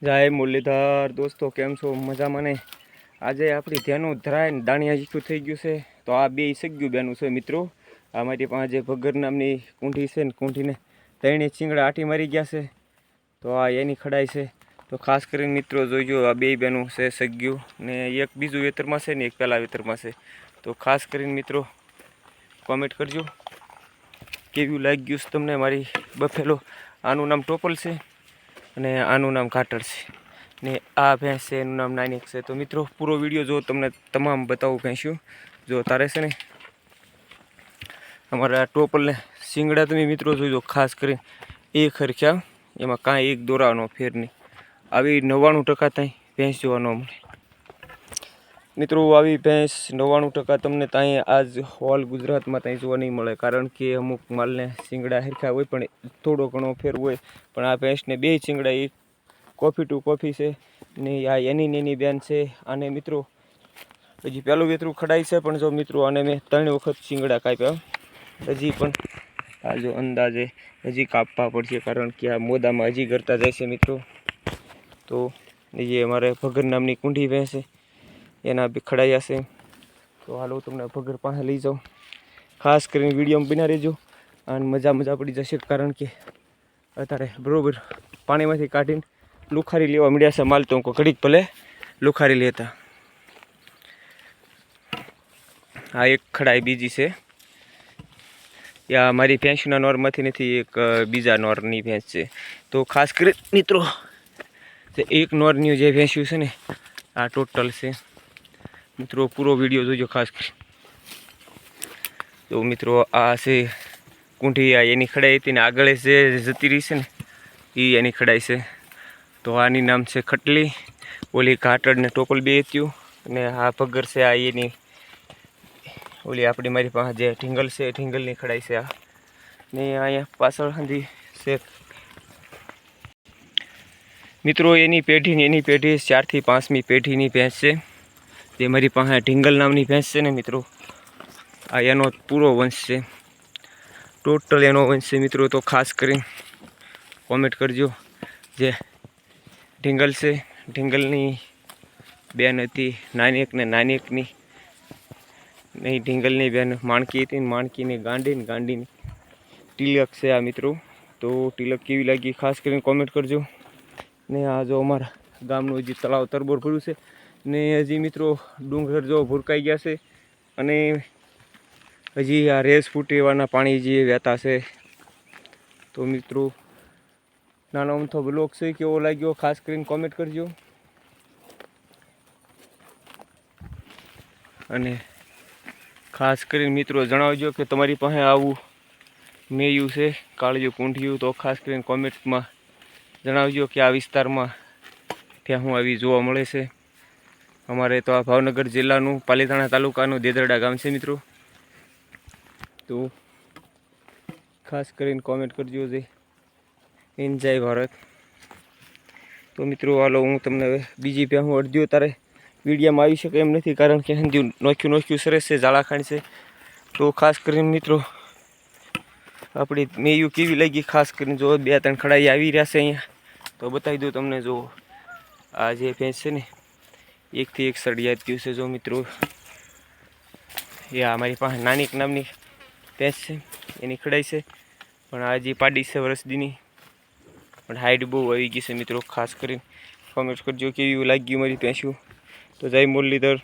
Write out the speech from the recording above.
જય મુરલીધર દોસ્તો, કેમ છો? મજામાં ને? આજે આપણી ધ્યાનું ધરાય ને દાણિયા જીઠું થઈ ગયું છે, તો આ બે સગ્યું બેનું છે મિત્રો. આ મારી પાસે જે ભગર નામની કુંઠી છે ને, કુંઠીને ત્રણે ચીંગડા આટી મારી ગયા છે, તો આ એની ખડાઈ છે. તો ખાસ કરીને મિત્રો જોઈજો, આ બે બેનું છે સગ્યું, ને એક બીજું વેતરમાં છે ને એક પહેલાં વેતરમાં છે. તો ખાસ કરીને મિત્રો કોમેન્ટ કરજો કેવું લાગ્યું છે તમને મારી બફેલો. આનું નામ ટોપલ છે અને આનું નામ કાટળ છે, ને આ ભેંસ છે એનું નામ નાનીક છે. તો મિત્રો પૂરો વિડીયો જો, તમને તમામ બતાવું ભેંસ્યું. જો તારે છે ને અમારા ટોપલને શિંગડા તમે મિત્રો જોઈજો, ખાસ કરીને એક હરખ્યા, એમાં કાંઈ એક દોરાનો ફેર નહીં. આવી 99% ત્યાં ભેંસ જોવા ન મળે મિત્રો. આવી ભેંસ 99% તમને ત્યાં આજ હોલ ગુજરાતમાં ત્યાં જોવા નહીં મળે, કારણ કે અમુક માલને શિંગડા હરખ્યા હોય પણ થોડો ઘણો ફેર હોય. પણ આ ભેંસને બે શિંગડા એક કોફી ટુ કોફી છે ને આ એની બેન છે. અને મિત્રો હજી પહેલું વેતરું ખડાઈ છે, પણ જો મિત્રો આને મેં 3 વખત શિંગડા કાપ્યા, હજી પણ આ જો અંદાજે હજી કાપવા પડશે, કારણ કે આ મોદામાં હજી કરતા જાય છે મિત્રો. તો જે અમારે ભગર નામની કુંઠી ભેંસ છે એના બી ખડાયા છે. તો હાલો તમને ભગર પાસે લઈ જાઉં. ખાસ કરીને વિડીયોમાં બના રહેજો અને મજા પડી જશે, કારણ કે અત્યારે બરાબર પાણીમાંથી કાઢીને લુખારી લેવા મળ્યા છે માલ. તો ઘડીક ભલે લુખારી લેતા. આ એક ખડાઈ બીજી છે, યા મારી ભેંસના નોરમાંથી નથી, એક બીજા નોરની ભેંસ છે. તો ખાસ કરી મિત્રો એક નોરની જે ભેંસ્યું છે ને આ ટોટલ છે મિત્રો. પૂરો વિડીયો જોજો ખાસ કરી. તો મિત્રો આ છે કુંઠી, આ એની ખડાઈ હતી ને આગળ જે જતી રહી છે ને એ એની ખડાઈ છે. તો આની નામ છે ખટલી, ઓલી કાટળ ને ટોપલ બે હતું. અને આ ભગર છે, આ એની ઓલી આપણી મારી પાસે જે ઢીંગલ છે, ઢીંગલની ખડાઈ છે આ. ને અહીંયા પાછળ સુધી છે મિત્રો એની પેઢી 4 થી 5મી પેઢીની ભેંસ છે, જે મારી પાસે ઢીંગલ નામની ભેંસ છે ને મિત્રો. આ એનો પૂરો વંશ છે, ટોટલ એનો વંશ છે મિત્રો. તો ખાસ કરીને કોમેન્ટ કરજો. જે ઢીંગલ છે, ઢીંગલની બેન હતી નાનીક ને નાનીકની નહીં, ઢીંગલની બેન માણકી હતી ને માણકીની ગાંડીની તિલક છે આ મિત્રો. તો તિલક કેવી લાગી ખાસ કરીને કોમેન્ટ કરજો. ને આ જો અમારા ગામનું હજી તળાવ તરબોર ભર્યું છે, ને હજી મિત્રો ડુંગર જો ભૂરકાઈ ગયા છે, અને હજી આ રેસ ફૂટેવાના પાણી જે વહેતા છે. તો મિત્રો નાનો અમથો બ્લોગ છે, કેવો લાગ્યો ખાસ કરીને કોમેન્ટ કરજો. અને ખાસ કરીને મિત્રો જણાવજો કે તમારી પાસે આવું મેયું છે કાળિયું કુંઠિયું. તો ખાસ કરીને કોમેન્ટમાં જણાવજો કે આ વિસ્તારમાં ત્યાં હું આવી જોવા મળે છે. અમારે તો આ ભાવનગર જિલ્લાનું પાલીતાણા તાલુકાનું દેદરડા ગામ છે મિત્રો. તો ખાસ કરીને કોમેન્ટ કરજો. જય ભારત. તો મિત્રો હાલો હું તમને હવે બીજી બે હું અડધ્યો તારે વિડીયોમાં આવી શકે એમ નથી, કારણ કે હંધ્યું નોખ્યું સરસ છે, ઝાલાખાંડ છે. તો ખાસ કરીને મિત્રો આપણી મેયું કેવી લાગી ખાસ કરીને જો. 2-3 ખડાઈ આવી રહ્યા છે અહીંયા, તો બતાવી દઉં તમને. જો આ જે ભેંસ છે ને 1 થી 1 સળિયાત ગયું છે જો મિત્રો. એ અમારી પાસે નાનીક નામની ભેંસ છે, એની ખડાઈ છે, પણ આ હજી પાડી છે વરસદીની, પણ હાઈટ બહુ આવી ગઈ છે મિત્રો. ખાસ કરીને કોમેન્ટ કરજો કેવી લાગ્યું મારી ભેંસ્યું. તો જય મુરલીધર.